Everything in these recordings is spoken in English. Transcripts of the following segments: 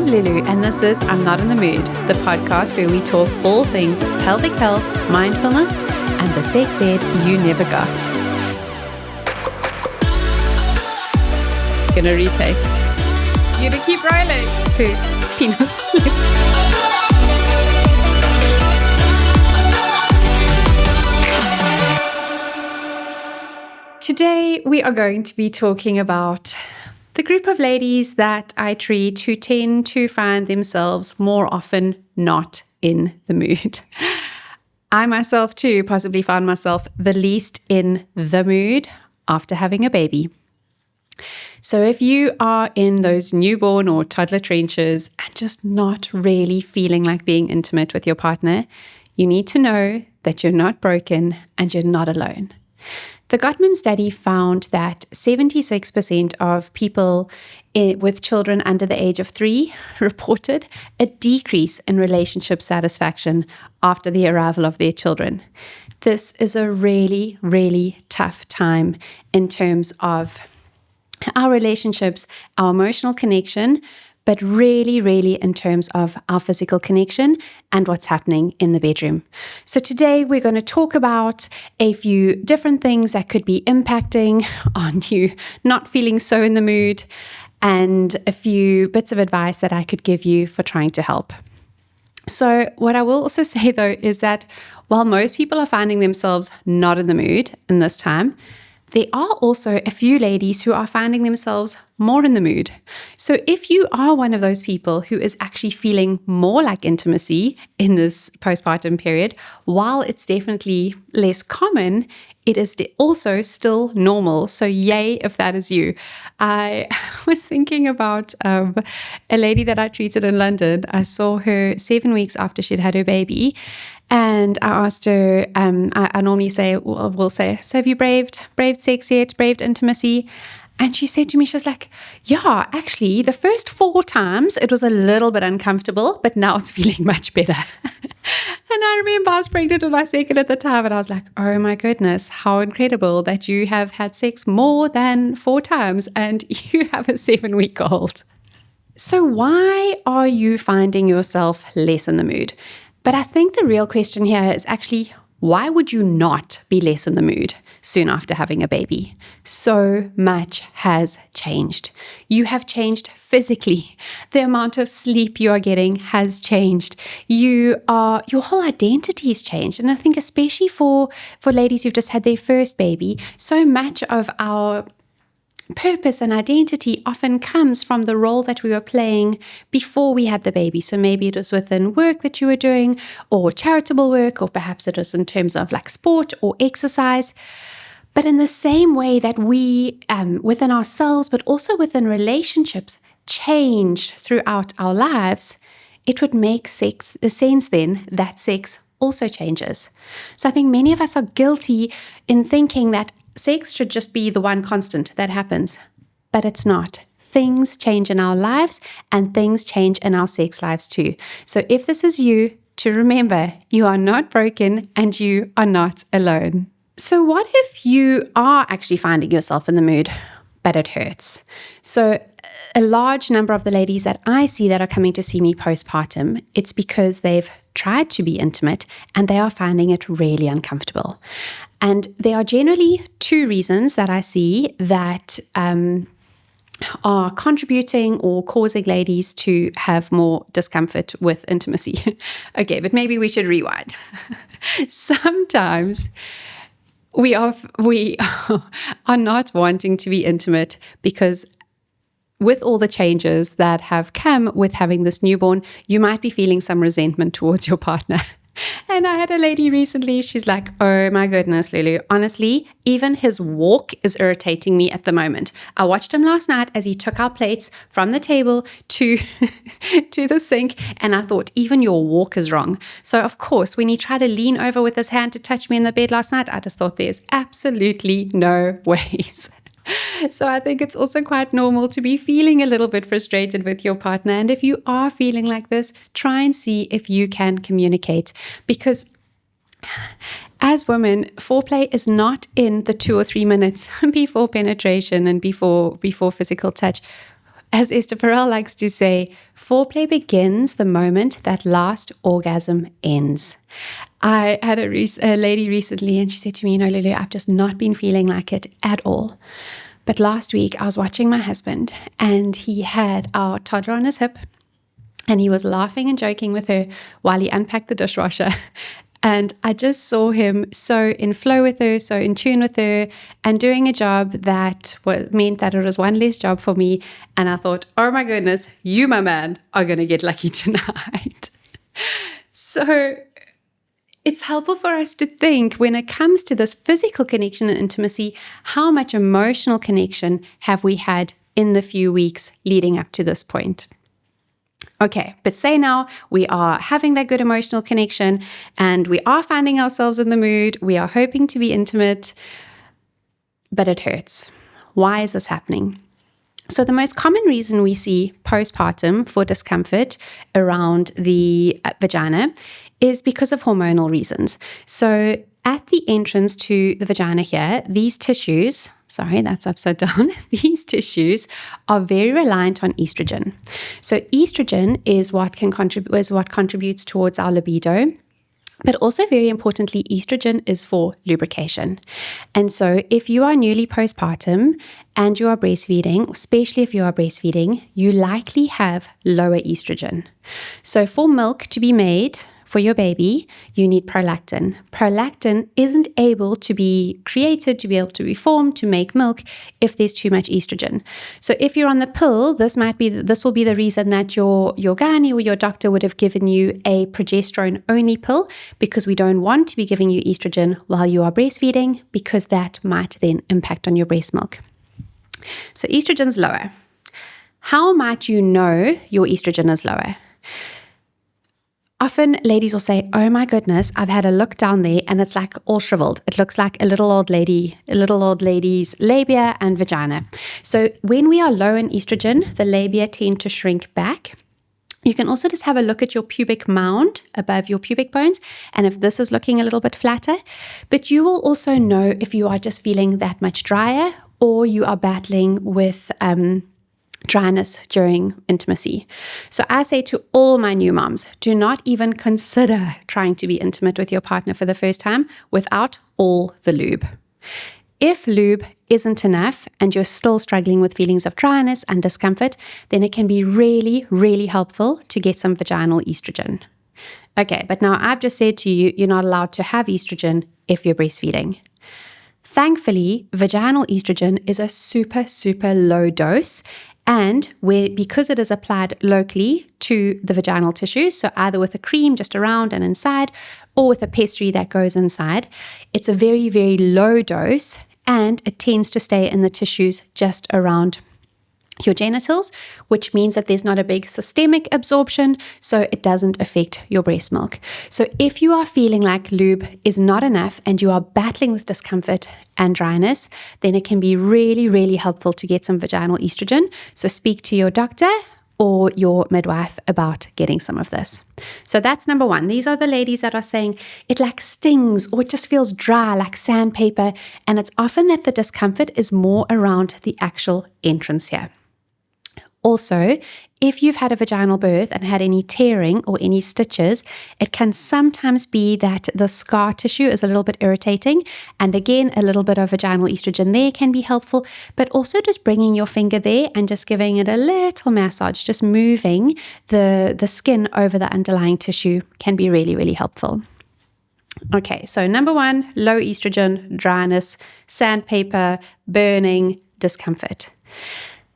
Lulu, and this is I'm Not in the Mood, the podcast where we talk all things pelvic health, mindfulness, and the sex ed you never got. Gonna retake. You're gonna keep rolling. Who? Penis. Today we are going to be talking about the group of ladies that I treat who tend to find themselves more often not in the mood. I myself too possibly found myself the least in the mood after having a baby. So if you are in those newborn or toddler trenches and just not really feeling like being intimate with your partner, you need to know that you're not broken and you're not alone. The Gottman study found that 76% of people with children under the age of 3 reported a decrease in relationship satisfaction after the arrival of their children. This is a really, really tough time in terms of our relationships, our emotional connection, but really, really in terms of our physical connection and what's happening in the bedroom. So today we're going to talk about a few different things that could be impacting on you not feeling so in the mood, and a few bits of advice that I could give you for trying to help. So what I will also say though is that while most people are finding themselves not in the mood in this time, there are also a few ladies who are finding themselves more in the mood. So if you are one of those people who is actually feeling more like intimacy in this postpartum period, while it's definitely less common, it is also still normal. So yay if that is you. I was thinking about a lady that I treated in London. I saw her 7 weeks after she'd had her baby. And I asked her, I normally say, we'll say, so have you braved sex yet, braved intimacy? And she said to me, she was like, yeah, actually, the first 4 times it was a little bit uncomfortable, but now it's feeling much better. And I remember I was pregnant with my second at the time, and I was like, oh my goodness, how incredible that you have had sex more than 4 times and you have a 7-week-old. So why are you finding yourself less in the mood? But I think the real question here is actually, why would you not be less in the mood soon after having a baby? So much has changed. You have changed physically. The amount of sleep you are getting has changed. Your whole identity has changed. And I think especially for ladies who've just had their first baby, so much of our purpose and identity often comes from the role that we were playing before we had the baby. So maybe it was within work that you were doing, or charitable work, or perhaps it was in terms of like sport or exercise. But in the same way that we, within ourselves, but also within relationships, change throughout our lives, it would make sense then that sex also changes. So I think many of us are guilty in thinking that sex should just be the one constant that happens, but it's not. Things change in our lives and things change in our sex lives too. So if this is you, to remember, you are not broken and you are not alone. So what if you are actually finding yourself in the mood, but it hurts? So a large number of the ladies that I see that are coming to see me postpartum, it's because they've tried to be intimate and they are finding it really uncomfortable. And there are generally 2 reasons that I see that are contributing or causing ladies to have more discomfort with intimacy. Okay, but maybe we should rewind. Sometimes we are not wanting to be intimate because with all the changes that have come with having this newborn, you might be feeling some resentment towards your partner. And I had a lady recently, she's like, oh my goodness, Lulu, honestly, even his walk is irritating me at the moment. I watched him last night as he took our plates from the table to the sink, and I thought, even your walk is wrong. So of course, when he tried to lean over with his hand to touch me in the bed last night, I just thought there's absolutely no ways. So I think it's also quite normal to be feeling a little bit frustrated with your partner. And if you are feeling like this, try and see if you can communicate. Because as women, foreplay is not in the 2 or 3 minutes before penetration and before physical touch. As Esther Perel likes to say, foreplay begins the moment that last orgasm ends. I had a lady recently, and she said to me, Lulu, I've just not been feeling like it at all. But last week I was watching my husband, and he had our toddler on his hip, and he was laughing and joking with her while he unpacked the dishwasher. And I just saw him so in flow with her, so in tune with her, and doing a job that meant that it was one less job for me. And I thought, oh my goodness, you, my man, are going to get lucky tonight. So it's helpful for us to think, when it comes to this physical connection and intimacy, how much emotional connection have we had in the few weeks leading up to this point? Okay, but say now we are having that good emotional connection and we are finding ourselves in the mood, we are hoping to be intimate, but it hurts. Why is this happening? So the most common reason we see postpartum for discomfort around the vagina is because of hormonal reasons. So at the entrance to the vagina here, these tissues, sorry, that's upside down. These tissues are very reliant on estrogen. So estrogen is what contributes towards our libido. But also, very importantly, estrogen is for lubrication. And so if you are newly postpartum and you are breastfeeding, especially if you are breastfeeding, you likely have lower estrogen. So for milk to be made for your baby, you need prolactin. Prolactin isn't able to be created, to be able to be formed, to make milk if there's too much estrogen. So if you're on the pill, this will be the reason that your gynae or your doctor would have given you a progesterone-only pill, because we don't want to be giving you estrogen while you are breastfeeding, because that might then impact on your breast milk. So estrogen's lower. How might you know your estrogen is lower? Often ladies will say, oh my goodness, I've had a look down there and it's like all shriveled. It looks like a little old lady's labia and vagina. So when we are low in estrogen, the labia tend to shrink back. You can also just have a look at your pubic mound above your pubic bones, and if this is looking a little bit flatter. But you will also know if you are just feeling that much drier, or you are battling with dryness during intimacy. So I say to all my new moms, do not even consider trying to be intimate with your partner for the first time without all the lube. If lube isn't enough and you're still struggling with feelings of dryness and discomfort, then it can be really, really helpful to get some vaginal estrogen. Okay, but now I've just said to you, you're not allowed to have estrogen if you're breastfeeding. Thankfully, vaginal estrogen is a super, super low dose, and because it is applied locally to the vaginal tissue, so either with a cream just around and inside, or with a pessary that goes inside, it's a very, very low dose, and it tends to stay in the tissues just around your genitals, which means that there's not a big systemic absorption, so it doesn't affect your breast milk. So if you are feeling like lube is not enough and you are battling with discomfort and dryness, then it can be really, really helpful to get some vaginal estrogen. So speak to your doctor or your midwife about getting some of this. So that's number one. These are the ladies that are saying it like stings or it just feels dry like sandpaper, and it's often that the discomfort is more around the actual entrance here. Also, if you've had a vaginal birth and had any tearing or any stitches, it can sometimes be that the scar tissue is a little bit irritating. And again, a little bit of vaginal estrogen there can be helpful, but also just bringing your finger there and just giving it a little massage, just moving the skin over the underlying tissue can be really, really helpful. Okay, so number one, low estrogen, dryness, sandpaper, burning, discomfort.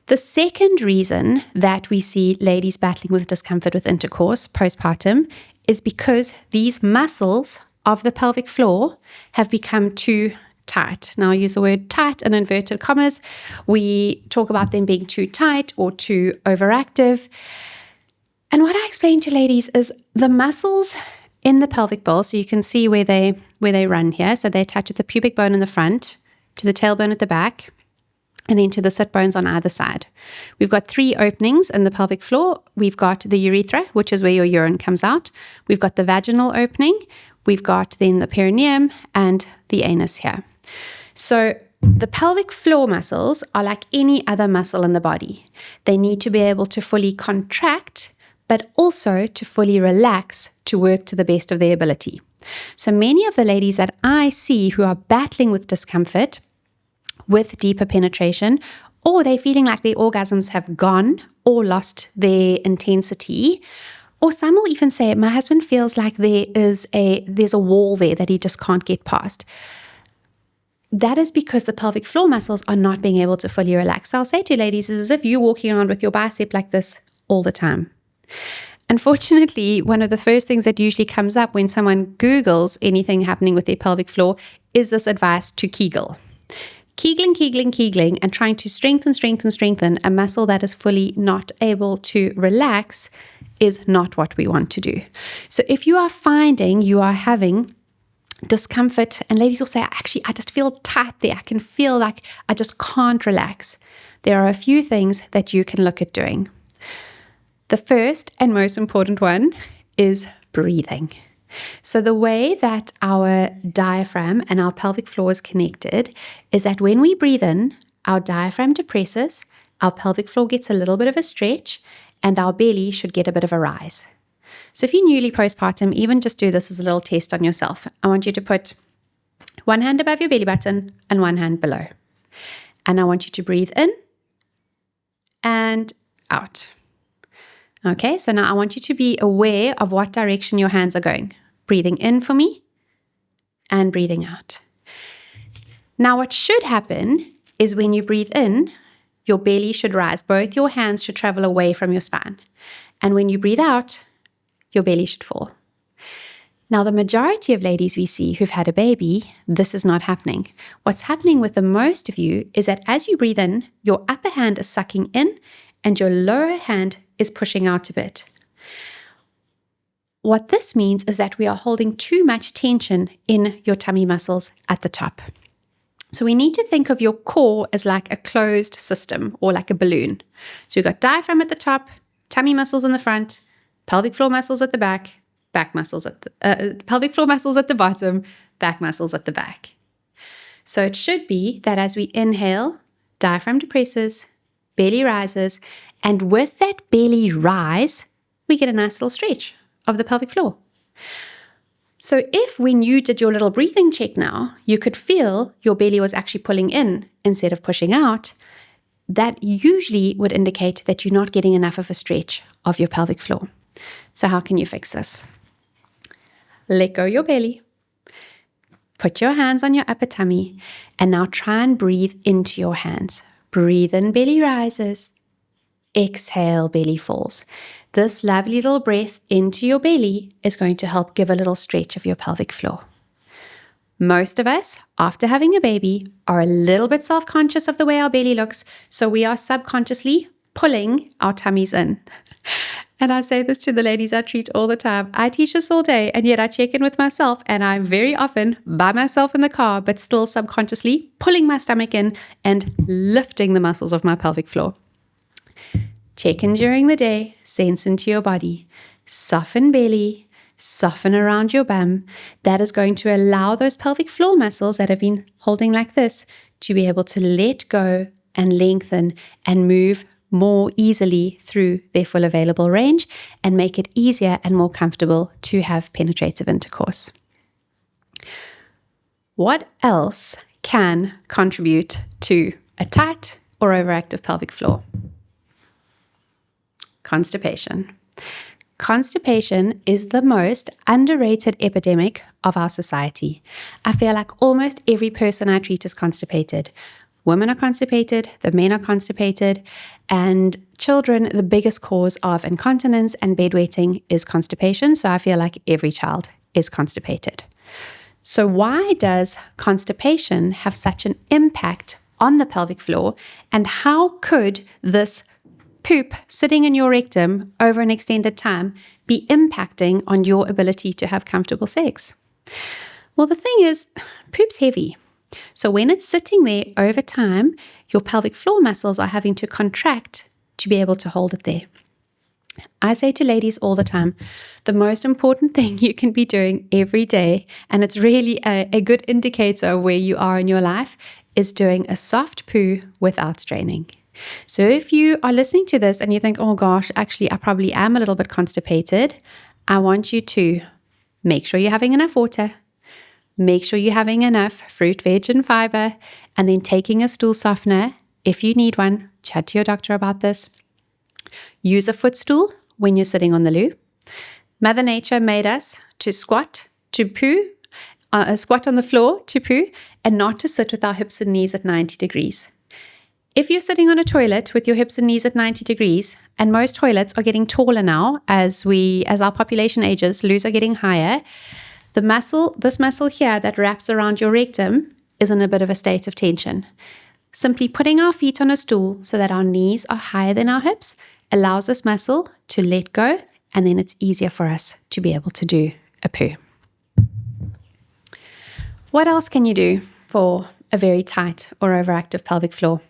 The second reason that we see ladies battling with discomfort with intercourse postpartum is because these muscles of the pelvic floor have become too tight. Now I use the word tight in inverted commas. We talk about them being too tight or too overactive. And what I explain to ladies is the muscles in the pelvic bowl, so you can see where they run here. So they attach at the pubic bone in the front, to the tailbone at the back, and then to the sit bones on either side. We've got 3 openings in the pelvic floor. We've got the urethra, which is where your urine comes out. We've got the vaginal opening. We've got then the perineum and the anus here. So The pelvic floor muscles are like any other muscle in the body. They need to be able to fully contract, but also to fully relax to work to the best of their ability. So many of the ladies that I see who are battling with discomfort, with deeper penetration, or they're feeling like their orgasms have gone or lost their intensity, or some will even say, my husband feels like there's a wall there that he just can't get past. That is because the pelvic floor muscles are not being able to fully relax. So I'll say to ladies, it's as if you're walking around with your bicep like this all the time. Unfortunately, one of the first things that usually comes up when someone Googles anything happening with their pelvic floor is this advice to Kegel. Kegling, and trying to strengthen a muscle that is fully not able to relax is not what we want to do. So if you are finding you are having discomfort, and ladies will say, actually, I just feel tight there. I can feel like I just can't relax. There are a few things that you can look at doing. The first and most important one is breathing. So the way that our diaphragm and our pelvic floor is connected is that when we breathe in, our diaphragm depresses, our pelvic floor gets a little bit of a stretch, and our belly should get a bit of a rise. So if you're newly postpartum, even just do this as a little test on yourself. I want you to put one hand above your belly button and one hand below. And I want you to breathe in and out. Okay, so now I want you to be aware of what direction your hands are going. Breathing in for me and breathing out. Now what should happen is when you breathe in, your belly should rise. Both your hands should travel away from your spine. And when you breathe out, your belly should fall. Now, the majority of ladies we see who've had a baby, this is not happening. What's happening with the most of you is that as you breathe in, your upper hand is sucking in and your lower hand is pushing out a bit. What this means is that we are holding too much tension in your tummy muscles at the top. So we need to think of your core as like a closed system or like a balloon. So we've got diaphragm at the top, tummy muscles in the front, pelvic floor muscles at the back, pelvic floor muscles at the bottom, back muscles at the back. So it should be that as we inhale, diaphragm depresses, belly rises, and with that belly rise, we get a nice little stretch of the pelvic floor. So if when you did your little breathing check now, you could feel your belly was actually pulling in instead of pushing out, that usually would indicate that you're not getting enough of a stretch of your pelvic floor. So how can you fix this? Let go your belly. Put your hands on your upper tummy and now try and breathe into your hands. Breathe in, belly rises. Exhale, belly falls. This lovely little breath into your belly is going to help give a little stretch of your pelvic floor. Most of us, after having a baby, are a little bit self-conscious of the way our belly looks, so we are subconsciously pulling our tummies in. And I say this to the ladies I treat all the time. I teach this all day, and yet I check in with myself, and I'm very often by myself in the car, but still subconsciously pulling my stomach in and lifting the muscles of my pelvic floor. Check in during the day, sense into your body, soften belly, soften around your bum. That is going to allow those pelvic floor muscles that have been holding like this to be able to let go and lengthen and move more easily through their full available range and make it easier and more comfortable to have penetrative intercourse. What else can contribute to a tight or overactive pelvic floor? Constipation. Constipation is the most underrated epidemic of our society. I feel like almost every person I treat is constipated. Women are constipated, the men are constipated, and children, the biggest cause of incontinence and bedwetting is constipation. So I feel like every child is constipated. So why does constipation have such an impact on the pelvic floor, and how could this poop sitting in your rectum over an extended time be impacting on your ability to have comfortable sex? Well, the thing is, poop's heavy. So when it's sitting there over time, your pelvic floor muscles are having to contract to be able to hold it there. I say to ladies all the time, the most important thing you can be doing every day, and it's really a good indicator of where you are in your life, is doing a soft poo without straining. So if you are listening to this and you think, oh gosh, actually, I probably am a little bit constipated, I want you to make sure you're having enough water, make sure you're having enough fruit, veg, and fiber, and then taking a stool softener. If you need one, chat to your doctor about this. Use a footstool when you're sitting on the loo. Mother Nature made us to squat, to poo, squat on the floor to poo, and not to sit with our hips and knees at 90 degrees. If you're sitting on a toilet with your hips and knees at 90 degrees, and most toilets are getting taller now as our population ages, loos are getting higher, this muscle here that wraps around your rectum is in a bit of a state of tension. Simply putting our feet on a stool so that our knees are higher than our hips allows this muscle to let go, and then it's easier for us to be able to do a poo. What else can you do for a very tight or overactive pelvic floor?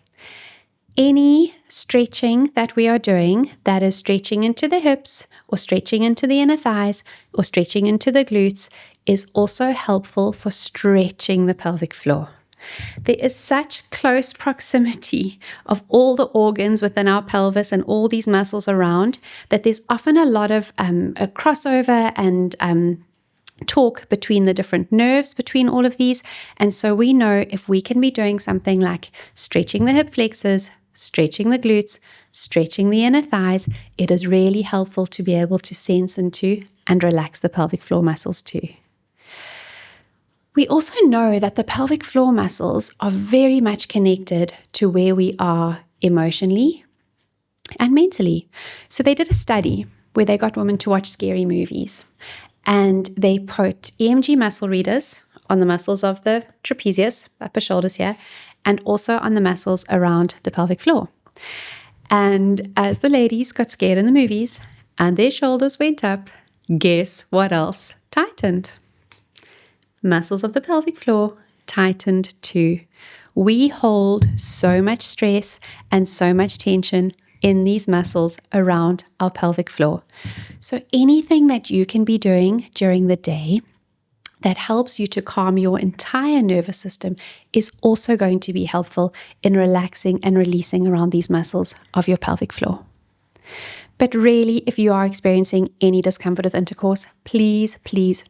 Any stretching that we are doing that is stretching into the hips or stretching into the inner thighs or stretching into the glutes is also helpful for stretching the pelvic floor. There is such close proximity of all the organs within our pelvis and all these muscles around that there's often a lot of a crossover and talk between the different nerves between all of these. And so we know if we can be doing something like stretching the hip flexors, stretching the glutes, stretching the inner thighs, it is really helpful to be able to sense into and relax the pelvic floor muscles too. We also know that the pelvic floor muscles are very much connected to where we are emotionally and mentally. So they did a study where they got women to watch scary movies, and they put EMG muscle readers on the muscles of the trapezius, upper shoulders here, and also on the muscles around the pelvic floor. And as the ladies got scared in the movies and their shoulders went up, guess what else tightened? Muscles of the pelvic floor tightened too. We hold so much stress and so much tension in these muscles around our pelvic floor. So anything that you can be doing during the day that helps you to calm your entire nervous system is also going to be helpful in relaxing and releasing around these muscles of your pelvic floor. But really, if you are experiencing any discomfort with intercourse, please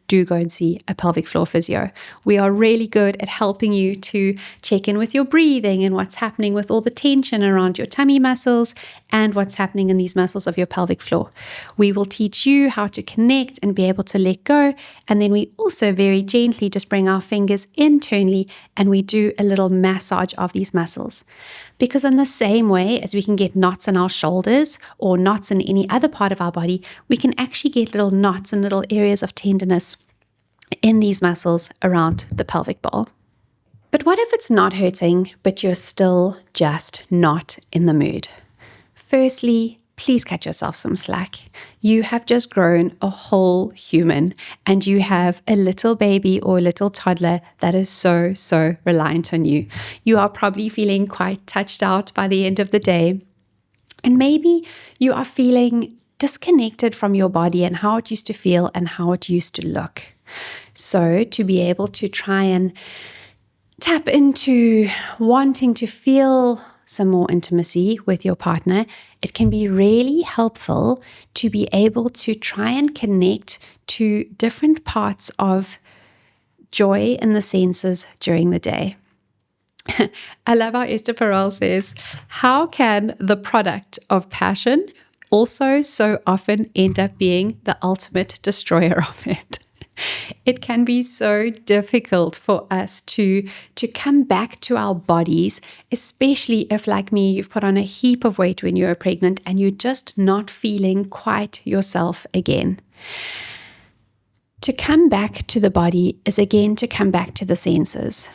do go and see a pelvic floor physio. We are really good at helping you to check in with your breathing and what's happening with all the tension around your tummy muscles and what's happening in these muscles of your pelvic floor. We will teach you how to connect and be able to let go. And then we also very gently just bring our fingers internally and we do a little massage of these muscles. Because in the same way as we can get knots in our shoulders or knots in any other part of our body, we can actually get little knots and little areas of tenderness in these muscles around the pelvic bowl. But what if it's not hurting, but you're still just not in the mood? Firstly, please cut yourself some slack. You have just grown a whole human and you have a little baby or a little toddler that is so reliant on you. You are probably feeling quite touched out by the end of the day. And maybe you are feeling disconnected from your body and how it used to feel and how it used to look. So to be able to try and tap into wanting to feel some more intimacy with your partner, it can be really helpful to be able to try and connect to different parts of joy in the senses during the day. I love how Esther Perel says, how can the product of passion also so often end up being the ultimate destroyer of it? It can be so difficult for us to come back to our bodies, especially if, like me, you've put on a heap of weight when you were pregnant and you're just not feeling quite yourself again. To come back to the body is again to come back to the senses.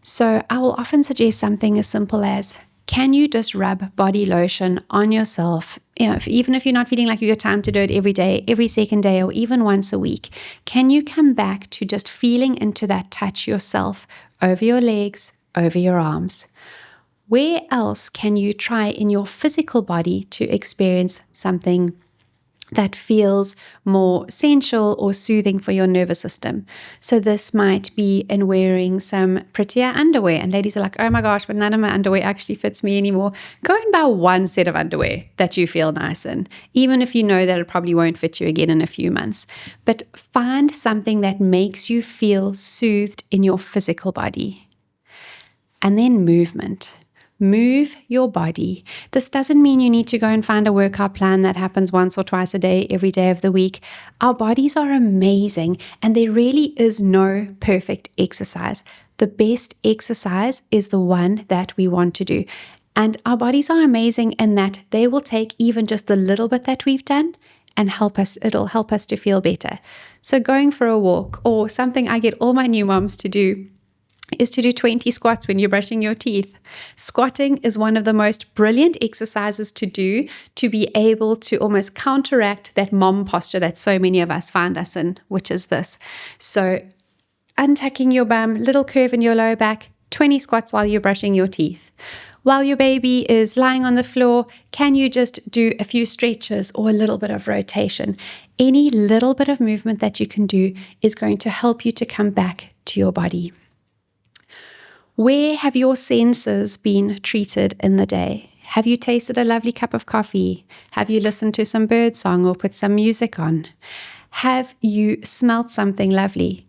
So I will often suggest something as simple as, can you just rub body lotion on yourself? Even if you're not feeling like you got time to do it every day, every second day, or even once a week, can you come back to just feeling into that touch yourself over your legs, over your arms? Where else can you try in your physical body to experience something that feels more sensual or soothing for your nervous system. So this might be in wearing some prettier underwear. And ladies are like, oh my gosh, but none of my underwear actually fits me anymore. Go and buy one set of underwear that you feel nice in, even if you know that it probably won't fit you again in a few months. But find something that makes you feel soothed in your physical body. And then movement. Move your body. This doesn't mean you need to go and find a workout plan that happens once or twice a day, every day of the week. Our bodies are amazing, and there really is no perfect exercise. The best exercise is the one that we want to do. And our bodies are amazing in that they will take even just the little bit that we've done and help us. It'll help us to feel better. So going for a walk, or something I get all my new moms to do, is to do 20 squats when you're brushing your teeth. Squatting is one of the most brilliant exercises to do to be able to almost counteract that mom posture that so many of us find us in, which is this. So untucking your bum, little curve in your lower back, 20 squats while you're brushing your teeth. While your baby is lying on the floor, can you just do a few stretches or a little bit of rotation? Any little bit of movement that you can do is going to help you to come back to your body. Where have your senses been treated in the day? Have you tasted a lovely cup of coffee? Have you listened to some bird song or put some music on? Have you smelt something lovely?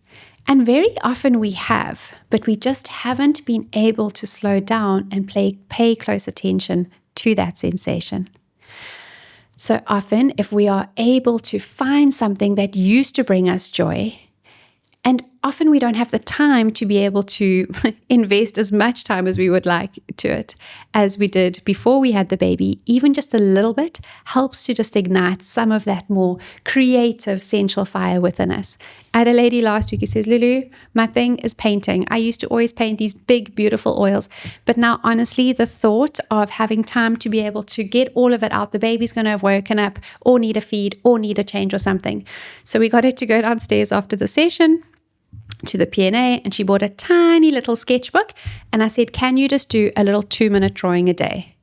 And very often we have, but we just haven't been able to slow down and pay close attention to that sensation. So often, if we are able to find something that used to bring us joy, and often we don't have the time to be able to invest as much time as we would like to it as we did before we had the baby. Even just a little bit helps to just ignite some of that more creative sensual fire within us. I had a lady last week who says, Lulu, my thing is painting. I used to always paint these big, beautiful oils. But now, honestly, the thought of having time to be able to get all of it out, the baby's going to have woken up or need a feed or need a change or something. So we got her to go downstairs after the session to the P&A, and she bought a tiny little sketchbook, and I said, can you just do a little 2-minute drawing a day?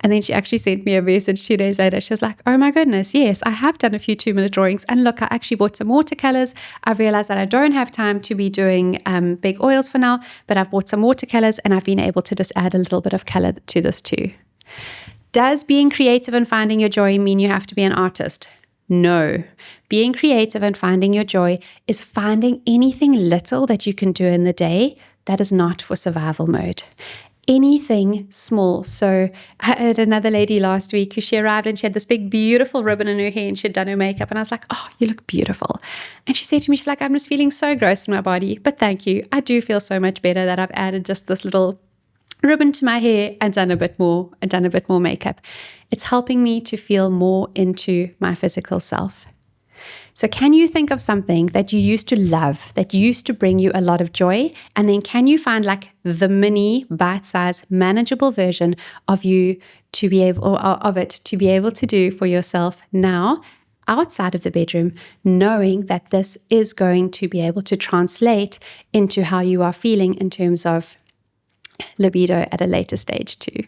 And then she actually sent me a message 2 days later. She was like, oh my goodness, yes, I have done a few 2-minute drawings, and look, I actually bought some watercolors. I've realized that I don't have time to be doing big oils for now, but I've bought some watercolors, and I've been able to just add a little bit of color to this too. Does being creative and finding your joy mean you have to be an artist? No. Being creative and finding your joy is finding anything little that you can do in the day that is not for survival mode. Anything small. So I had another lady last week who she arrived and she had this big, beautiful ribbon in her hair and she'd done her makeup. And I was like, oh, you look beautiful. And she said to me, she's like, I'm just feeling so gross in my body, but thank you. I do feel so much better that I've added just this little ribbon to my hair and done a bit more makeup. It's helping me to feel more into my physical self. So can you think of something that you used to love, that used to bring you a lot of joy? And then can you find like the mini bite-sized manageable version of you to be able, or of it to be able to do for yourself now outside of the bedroom, knowing that this is going to be able to translate into how you are feeling in terms of libido at a later stage too.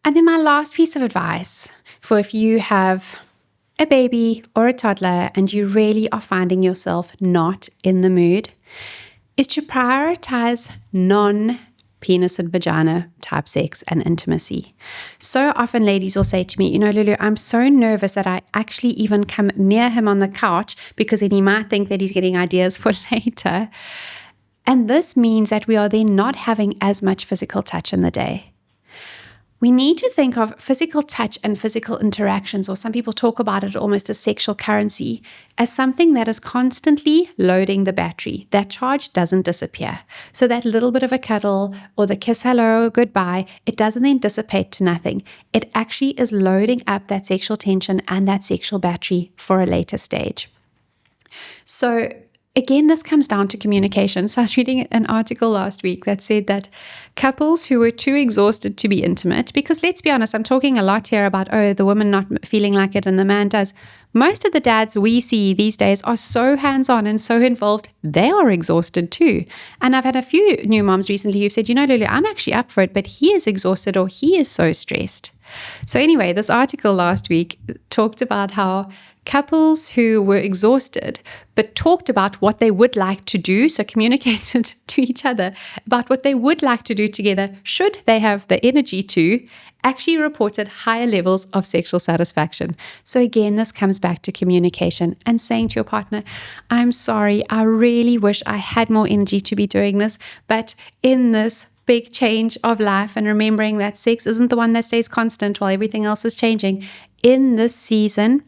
And then my last piece of advice for if you have a baby or a toddler and you really are finding yourself not in the mood is to prioritize non-penis and vagina type sex and intimacy. So often ladies will say to me, Lulu, I'm so nervous that I actually even come near him on the couch because then he might think that he's getting ideas for later. And this means that we are then not having as much physical touch in the day. We need to think of physical touch and physical interactions, or some people talk about it almost as sexual currency, as something that is constantly loading the battery. That charge doesn't disappear. So that little bit of a cuddle or the kiss, hello, goodbye, it doesn't then dissipate to nothing. It actually is loading up that sexual tension and that sexual battery for a later stage. So again, this comes down to communication. So I was reading an article last week that said that couples who were too exhausted to be intimate, because let's be honest, I'm talking a lot here about, the woman not feeling like it and the man does. Most of the dads we see these days are so hands-on and so involved, they are exhausted too. And I've had a few new moms recently who've said, Lulu, I'm actually up for it, but he is exhausted or he is so stressed. So anyway, this article last week talked about how Couples who were exhausted but talked about what they would like to do, so communicated to each other about what they would like to do together, should they have the energy to, actually reported higher levels of sexual satisfaction. So again, this comes back to communication and saying to your partner, I'm sorry, I really wish I had more energy to be doing this, but in this big change of life, and remembering that sex isn't the one that stays constant while everything else is changing, in this season,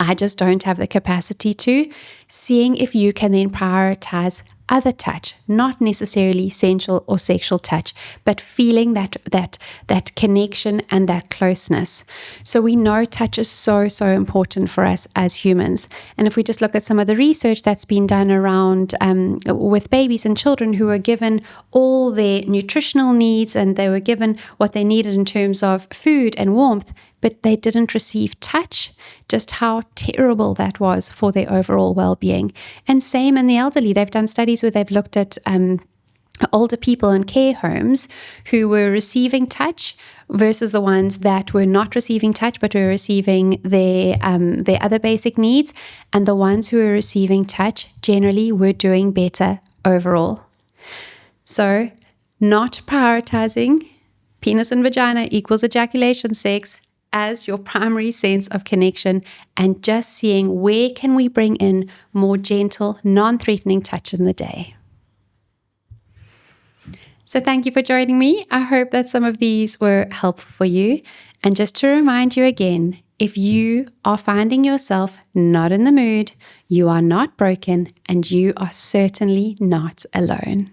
I just don't have the capacity to. Seeing if you can then prioritize other touch, not necessarily sensual or sexual touch, but feeling that connection and that closeness. So we know touch is so important for us as humans. And if we just look at some of the research that's been done around with babies and children who were given all their nutritional needs, and they were given what they needed in terms of food and warmth, but they didn't receive touch, just how terrible that was for their overall well-being. And same in the elderly. They've done studies where they've looked at older people in care homes who were receiving touch versus the ones that were not receiving touch but were receiving their other basic needs. And the ones who were receiving touch generally were doing better overall. So not prioritizing penis and vagina equals ejaculation sex as your primary sense of connection, and just seeing where can we bring in more gentle, non-threatening touch in the day. So thank you for joining me. I hope that some of these were helpful for you. And just to remind you again, if you are finding yourself not in the mood, you are not broken, and you are certainly not alone.